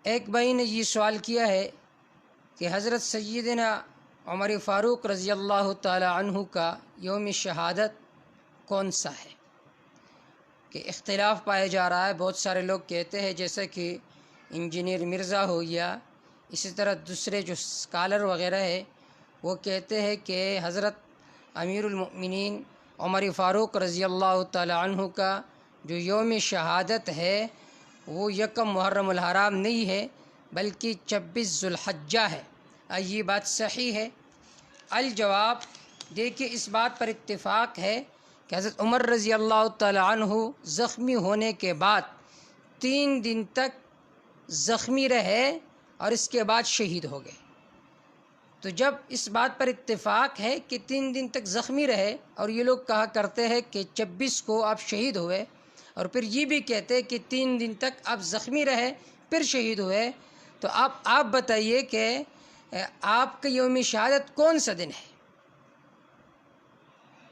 ایک بھائی نے یہ سوال کیا ہے کہ حضرت سیدنا عمر فاروق رضی اللہ تعالی عنہ کا یوم شہادت کون سا ہے؟ کہ اختلاف پایا جا رہا ہے۔ بہت سارے لوگ کہتے ہیں، جیسے کہ انجینئر مرزا ہو گیا، اسی طرح دوسرے جو اسکالر وغیرہ ہے وہ کہتے ہیں کہ حضرت امیر المؤمنین عمر فاروق رضی اللہ تعالی عنہ کا جو یوم شہادت ہے وہ یکم محرم الحرام نہیں ہے بلکہ 26 ذو الحجہ ہے۔ یہ بات صحیح ہے؟ الجواب، دیکھیے اس بات پر اتفاق ہے کہ حضرت عمر رضی اللہ تعالی عنہ زخمی ہونے کے بعد 3 دن تک زخمی رہے اور اس کے بعد شہید ہو گئے۔ تو جب اس بات پر اتفاق ہے کہ 3 دن تک زخمی رہے اور یہ لوگ کہا کرتے ہیں کہ 26 کو آپ شہید ہوئے، اور پھر یہ بھی کہتے ہیں کہ 3 دن تک آپ زخمی رہے پھر شہید ہوئے، تو آپ بتائیے کہ آپ کا یوم شہادت کون سا دن ہے؟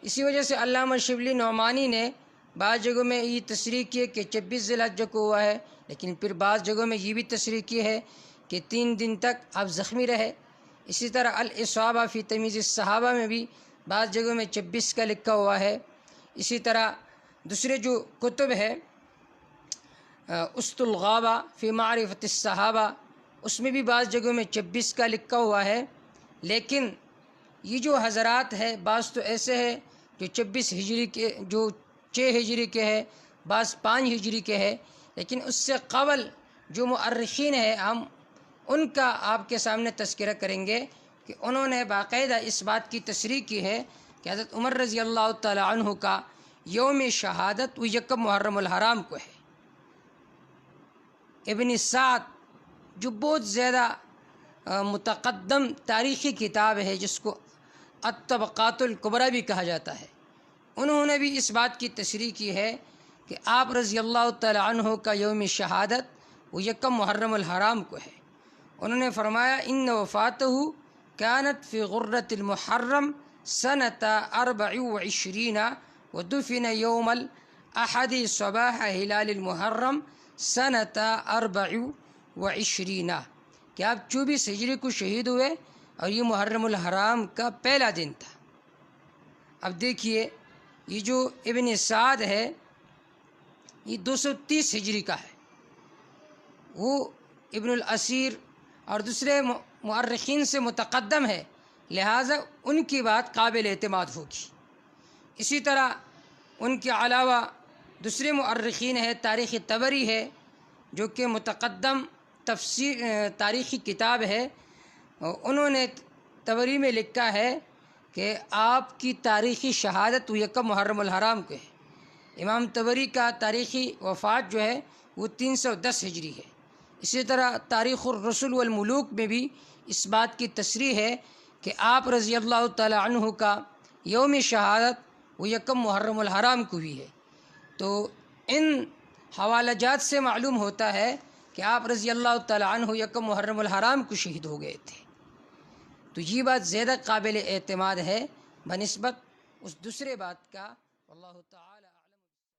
اسی وجہ سے علامہ شبلی نعمانی نے بعض جگہوں میں یہ تصریح کی ہے کہ 26 ذی الحجہ کو ہوا ہے، لیکن پھر بعض جگہوں میں یہ بھی تصریح کی ہے کہ 3 دن تک آپ زخمی رہے۔ اسی طرح الاصابہ فی تمیز الصحابہ میں بھی بعض جگہوں میں 26 کا لکھا ہوا ہے۔ اسی طرح دوسرے جو کتب ہے اسط الغابہ فی معرفت الصحابہ، اس میں بھی بعض جگہوں میں 26 کا لکھا ہوا ہے۔ لیکن یہ جو حضرات ہے، بعض تو ایسے ہے جو 26 ہجری کے، جو 6 ہجری کے ہے، بعض 5 ہجری کے ہے، لیکن اس سے قبل جو مؤرخین ہیں ہم ان کا آپ کے سامنے تذکرہ کریں گے کہ انہوں نے باقاعدہ اس بات کی تصریح کی ہے کہ حضرت عمر رضی اللہ تعالی عنہ کا یوم شہادت وہ یکم محرم الحرام کو ہے۔ ابن سعد جو بہت زیادہ متقدم تاریخی کتاب ہے، جس کو الطبقات الکبریٰ بھی کہا جاتا ہے، انہوں نے بھی اس بات کی تصریح کی ہے کہ آپ رضی اللہ تعالی عنہ کا یوم شہادت وہ یکم محرم الحرام کو ہے۔ انہوں نے فرمایا ان وفاتہ کانت فی غرۃ المحرم سنۃ 24 ودفن یوم الاحد صباح ہلال المحرم سنۃ 24 کہ آپ 24 ہجری کو شہید ہوئے اور یہ محرم الحرام کا پہلا دن تھا۔ اب دیکھیے یہ جو ابن سعد ہے یہ 230 ہجری کا ہے، وہ ابن الاسیر اور دوسرے مؤرخین سے متقدم ہے، لہٰذا ان کی بات قابل اعتماد ہوگی۔ اسی طرح ان کے علاوہ دوسرے مؤرخین ہیں، تاریخ طبری ہے جو کہ متقدم تاریخی کتاب ہے، انہوں نے طبری میں لکھا ہے کہ آپ کی تاریخی شہادت وہ یکم محرم الحرام کو ہے۔ امام طبری کا تاریخی وفات جو ہے وہ 310 ہجری ہے۔ اسی طرح تاریخ الرسل والملوک میں بھی اس بات کی تصریح ہے کہ آپ رضی اللہ تعالی عنہ کا یوم شہادت وہ یکم محرم الحرام کو بھی ہے۔ تو ان حوالہ جات سے معلوم ہوتا ہے کہ آپ رضی اللہ تعالی عنہ یکم محرم الحرام کو شہید ہو گئے تھے۔ تو یہ بات زیادہ قابل اعتماد ہے بنسبت اس دوسرے بات کا، واللہ تعالی